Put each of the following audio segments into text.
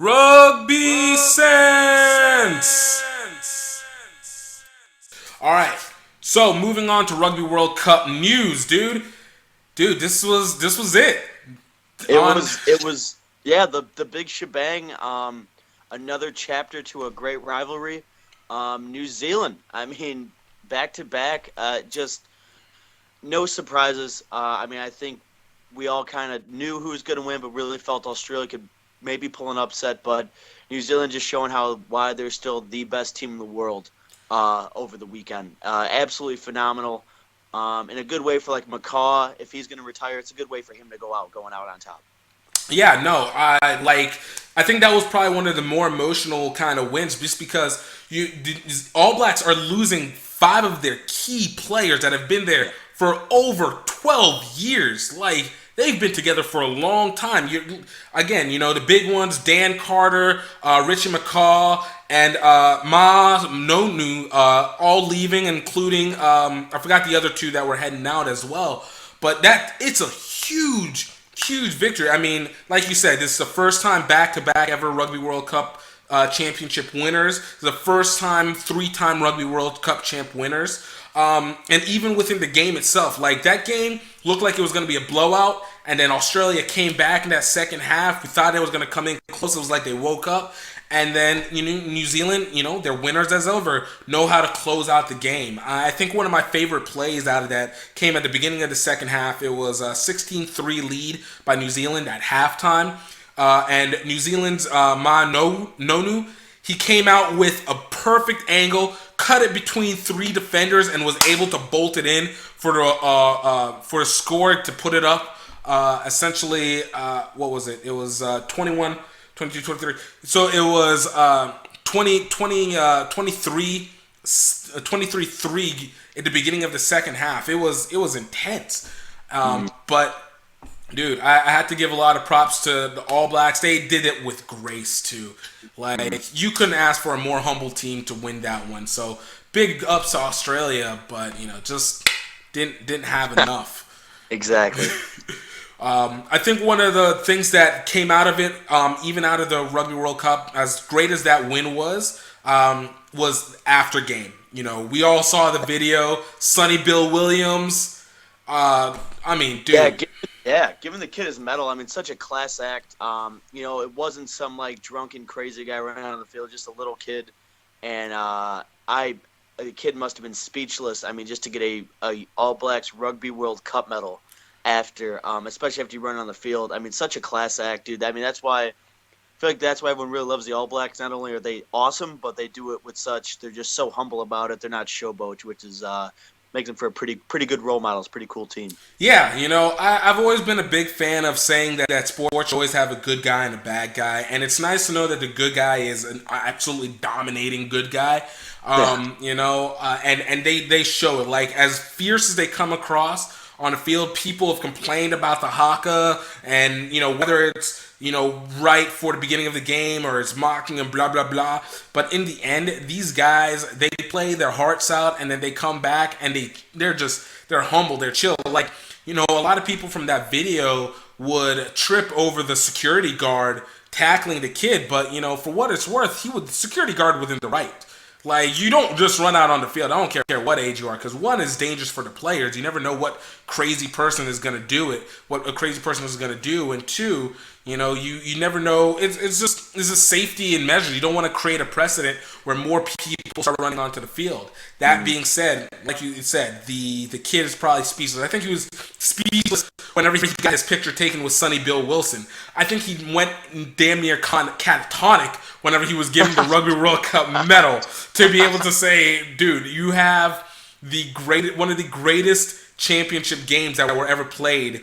Rugby Sense. All right. So moving on to Rugby World Cup news, dude. Dude, this was it. It On was it was yeah, the big shebang. Another chapter to a great rivalry. New Zealand. I mean, back to back. Just no surprises. I think we all kind of knew who was going to win, but really felt Australia could maybe pull an upset. But New Zealand just showing how why they're still the best team in the world over the weekend. Absolutely phenomenal. In a good way for like McCaw, if he's going to retire, it's a good way for him to going out on top. Yeah, no, I think that was probably one of the more emotional kind of wins, just because the All Blacks are losing five of their key players that have been there Yeah. for over 12 years. Like they've been together for a long time. Again, the big ones: Dan Carter, Richie McCaw, and Ma Nonu, all leaving, including I forgot the other two that were heading out as well. But it's a huge victory. I mean, like you said, this is the first time back-to-back ever Rugby World Cup championship winners. The first time three-time Rugby World Cup champ winners. And even within the game itself, like that game looked like it was going to be a blowout, and then Australia came back in that second half. We thought it was going to come in close. It was like they woke up. And then New Zealand, they're winners as ever, know how to close out the game. I think one of my favorite plays out of that came at the beginning of the second half. It was a 16-3 lead by New Zealand at halftime. And New Zealand's Nonu, he came out with a perfect angle, cut it between three defenders, and was able to bolt it in for the score to put it up. Essentially, what was it? It was 21. 22, 23. So it was 23-3 at the beginning of the second half. It was intense. But dude, I had to give a lot of props to the All Blacks. They did it with grace too. Like you couldn't ask for a more humble team to win that one. So big ups to Australia, but just didn't have enough. Exactly. I think one of the things that came out of it, even out of the Rugby World Cup, as great as that win was after game. We all saw the video. Sonny Bill Williams. Dude. Giving the kid his medal. I mean, such a class act. It wasn't some like drunken crazy guy running out on the field, just a little kid, and the kid must have been speechless. I mean, just to get a All Blacks Rugby World Cup medal after, especially after you run on the field. I mean, such a class act, dude. I mean, that's why I feel like that's why everyone really loves the All Blacks. Not only are they awesome, but they do it with they're just so humble about it. They're not showboat, which is makes them for a pretty good role models, pretty cool team. Yeah, I've always been a big fan of saying that sports should always have a good guy and a bad guy, and it's nice to know that the good guy is an absolutely dominating good guy. And they show it. Like as fierce as they come across on the field, people have complained about the haka, and whether it's right for the beginning of the game or it's mocking and blah blah blah. But in the end, these guys, they play their hearts out, and then they come back and they're humble, they're chill. Like a lot of people from that video would trip over the security guard tackling the kid, but for what it's worth, the security guard within the right. Like, you don't just run out on the field. I don't care what age you are, because one, is dangerous for the players. You never know what crazy person is going to do it, what a crazy person is going to do. And two, you never know. It's a safety and measure. You don't want to create a precedent where more people start running onto the field. That being said, like you said, the kid is probably speechless. I think he was speechless whenever he got his picture taken with Sonny Bill Wilson. I think he went damn near catatonic whenever he was given the Rugby World Cup medal, to be able to say, dude, you have one of the greatest championship games that were ever played,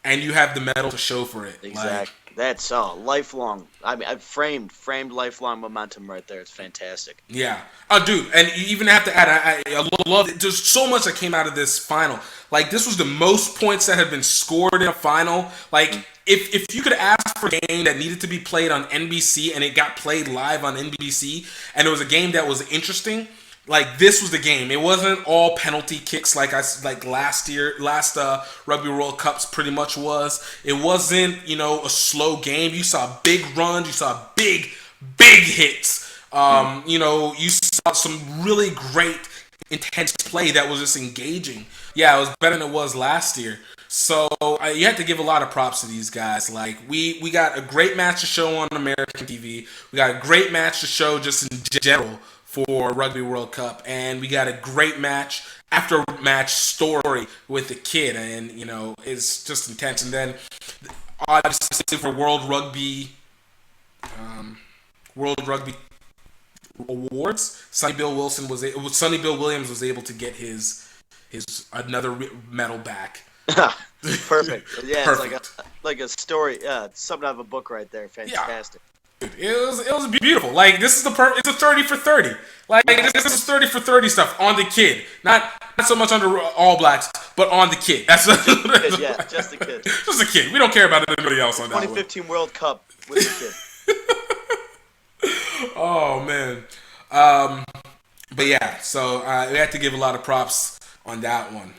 and you have the medal to show for it. Exactly. That's lifelong. I mean, I've framed lifelong momentum right there. It's fantastic. Yeah. Oh, dude, and you even have to add, I love it. There's so much that came out of this final. Like, this was the most points that have been scored in a final. Like, if you could ask for a game that needed to be played on NBC and it got played live on NBC, and it was a game that was interesting, like this was the game. It wasn't all penalty kicks like last Rugby World Cups pretty much was. It wasn't a slow game. You saw big runs. You saw big hits. You saw some really great intense play that was just engaging. Yeah, it was better than it was last year. So you have to give a lot of props to these guys. Like we got a great match to show on American TV. We got a great match to show just in general for Rugby World Cup, and we got a great match after match story with the kid, and it's just intense. And then obviously for World Rugby Awards, Sonny Bill Williams was able to get his another medal back. Perfect. Yeah, Perfect. It's like a story. Yeah, it's something out of a book right there. Fantastic. Yeah. It was beautiful. Like this is it's a 30 for 30. Like this is 30 for 30 stuff on the kid. Not so much under All Blacks, but on the kid. That's just the kid, yeah, just the kid. Just the kid. We don't care about anybody else on that one. 2015 World Cup with the kid. Oh man. But yeah, so we have to give a lot of props on that one.